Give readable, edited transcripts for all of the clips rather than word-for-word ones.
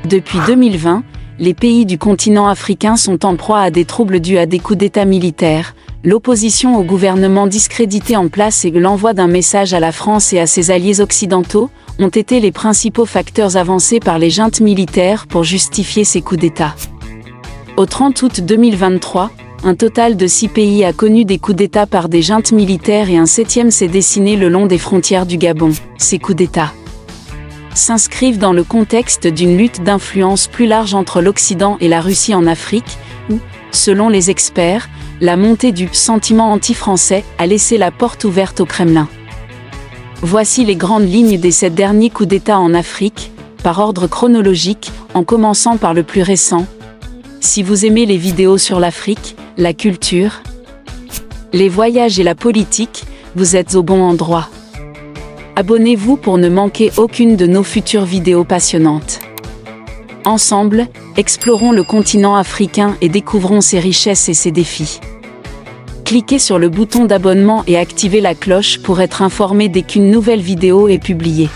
Depuis 2020, les pays du continent africain sont en proie à des troubles dus à des coups d'État militaires, l'opposition au gouvernement discrédité en place et l'envoi d'un message à la France et à ses alliés occidentaux ont été les principaux facteurs avancés par les juntes militaires pour justifier ces coups d'État. Au 30 août 2023, un total de 6 pays a connu des coups d'État par des juntes militaires et un 7e s'est dessiné le long des frontières du Gabon. Ces coups d'État s'inscrivent dans le contexte d'une lutte d'influence plus large entre l'Occident et la Russie en Afrique, où, selon les experts, la montée du sentiment anti-français a laissé la porte ouverte au Kremlin. Voici les grandes lignes des 7 derniers coups d'État en Afrique, par ordre chronologique, en commençant par le plus récent. Si vous aimez les vidéos sur l'Afrique, la culture, les voyages et la politique, vous êtes au bon endroit. Abonnez-vous pour ne manquer aucune de nos futures vidéos passionnantes. Ensemble, explorons le continent africain et découvrons ses richesses et ses défis. Cliquez sur le bouton d'abonnement et activez la cloche pour être informé dès qu'une nouvelle vidéo est publiée.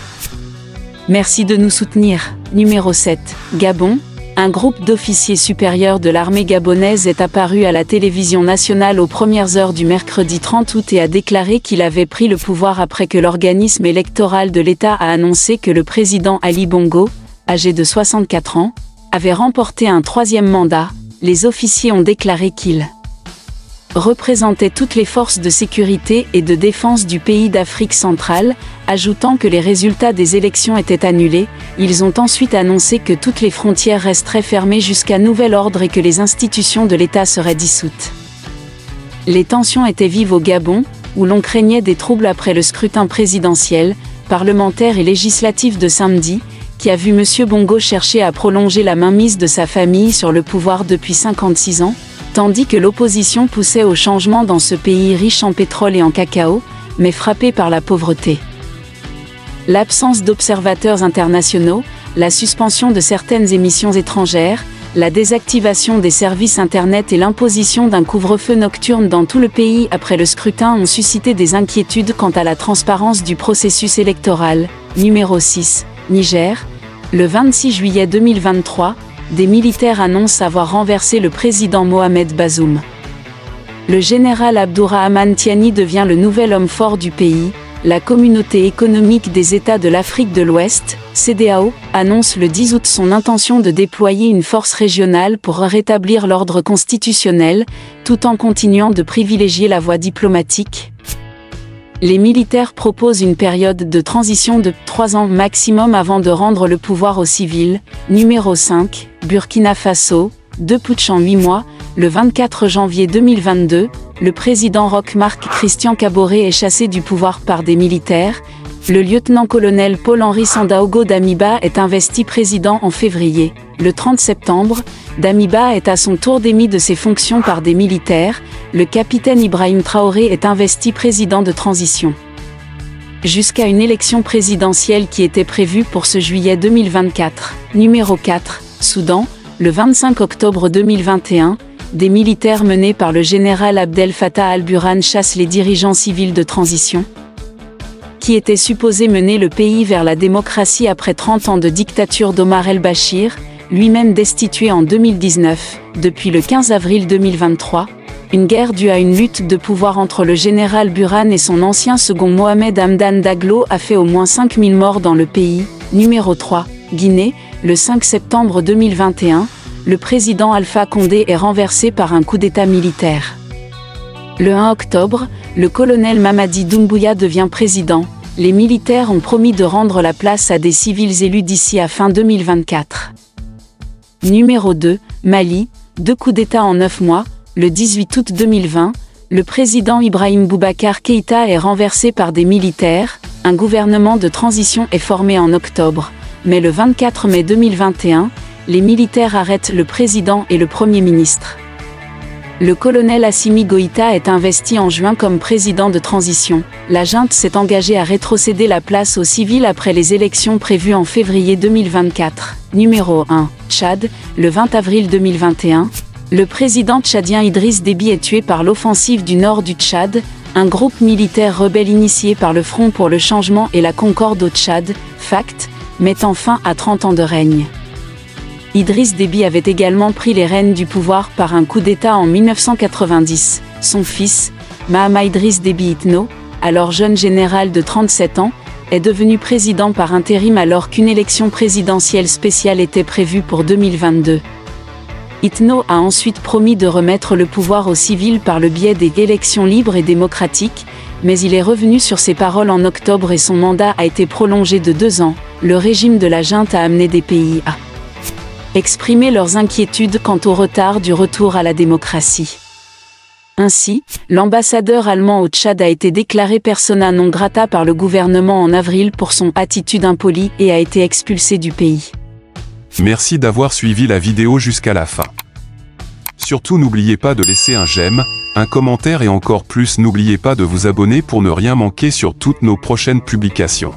Merci de nous soutenir. Numéro 7. Gabon. Un groupe d'officiers supérieurs de l'armée gabonaise est apparu à la télévision nationale aux premières heures du mercredi 30 août et a déclaré qu'il avait pris le pouvoir après que l'organisme électoral de l'État a annoncé que le président Ali Bongo, âgé de 64 ans, avait remporté un 3e mandat. Les officiers ont déclaré qu'il représentait toutes les forces de sécurité et de défense du pays d'Afrique centrale, ajoutant que les résultats des élections étaient annulés. Ils ont ensuite annoncé que toutes les frontières resteraient fermées jusqu'à nouvel ordre et que les institutions de l'État seraient dissoutes. Les tensions étaient vives au Gabon, où l'on craignait des troubles après le scrutin présidentiel, parlementaire et législatif de samedi, qui a vu M. Bongo chercher à prolonger la mainmise de sa famille sur le pouvoir depuis 56 ans, tandis que l'opposition poussait au changement dans ce pays riche en pétrole et en cacao, mais frappé par la pauvreté. L'absence d'observateurs internationaux, la suspension de certaines émissions étrangères, la désactivation des services Internet et l'imposition d'un couvre-feu nocturne dans tout le pays après le scrutin ont suscité des inquiétudes quant à la transparence du processus électoral. Numéro 6. Niger. Le 26 juillet 2023, des militaires annoncent avoir renversé le président Mohamed Bazoum. Le général Abdourahmane Tiani devient le nouvel homme fort du pays. La Communauté économique des États de l'Afrique de l'Ouest, CEDEAO, annonce le 10 août son intention de déployer une force régionale pour rétablir l'ordre constitutionnel, tout en continuant de privilégier la voie diplomatique. Les militaires proposent une période de transition de 3 ans maximum avant de rendre le pouvoir aux civils. Numéro 5. Burkina Faso. 2 putsch en 8 mois. Le 24 janvier 2022, le président Roch Marc Christian Kaboré est chassé du pouvoir par des militaires. Le lieutenant-colonel Paul-Henri Sandaogo Damiba est investi président en février. Le 30 septembre, Damiba est à son tour démis de ses fonctions par des militaires. Le capitaine Ibrahim Traoré est investi président de transition. Jusqu'à une élection présidentielle qui était prévue pour ce juillet 2024. Numéro 4. Soudan. Le 25 octobre 2021, des militaires menés par le général Abdel Fattah al-Burhan chassent les dirigeants civils de transition, qui étaient supposés mener le pays vers la démocratie après 30 ans de dictature d'Omar el-Bachir, lui-même destitué en 2019. Depuis le 15 avril 2023, une guerre due à une lutte de pouvoir entre le général Burhan et son ancien second Mohamed Hamdan Daglo a fait au moins 5000 morts dans le pays. Numéro 3. Guinée. Le 5 septembre 2021, le président Alpha Condé est renversé par un coup d'État militaire. Le 1 octobre, le colonel Mamadi Doumbouya devient président. Les militaires ont promis de rendre la place à des civils élus d'ici à fin 2024. Numéro 2. Mali. 2 coups d'État en 9 mois. Le 18 août 2020, le président Ibrahim Boubacar Keïta est renversé par des militaires. Un gouvernement de transition est formé en octobre. Mais le 24 mai 2021, les militaires arrêtent le président et le Premier ministre. Le colonel Assimi Goïta est investi en juin comme président de transition. La junte s'est engagée à rétrocéder la place aux civils après les élections prévues en février 2024. Numéro 1. Tchad. Le 20 avril 2021, le président tchadien Idriss Déby est tué par l'offensive du nord du Tchad, un groupe militaire rebelle initié par le Front pour le changement et la concorde au Tchad, FACT, mettant fin à 30 ans de règne. Idriss Déby avait également pris les rênes du pouvoir par un coup d'État en 1990. Son fils, Mahamat Idriss Déby Itno, alors jeune général de 37 ans, est devenu président par intérim alors qu'une élection présidentielle spéciale était prévue pour 2022. Itno a ensuite promis de remettre le pouvoir aux civils par le biais des élections libres et démocratiques, mais il est revenu sur ses paroles en octobre et son mandat a été prolongé de 2 ans. Le régime de la junte a amené des pays à exprimer leurs inquiétudes quant au retard du retour à la démocratie. Ainsi, l'ambassadeur allemand au Tchad a été déclaré persona non grata par le gouvernement en avril pour son attitude impolie et a été expulsé du pays. Merci d'avoir suivi la vidéo jusqu'à la fin. Surtout n'oubliez pas de laisser un j'aime, un commentaire et encore plus n'oubliez pas de vous abonner pour ne rien manquer sur toutes nos prochaines publications.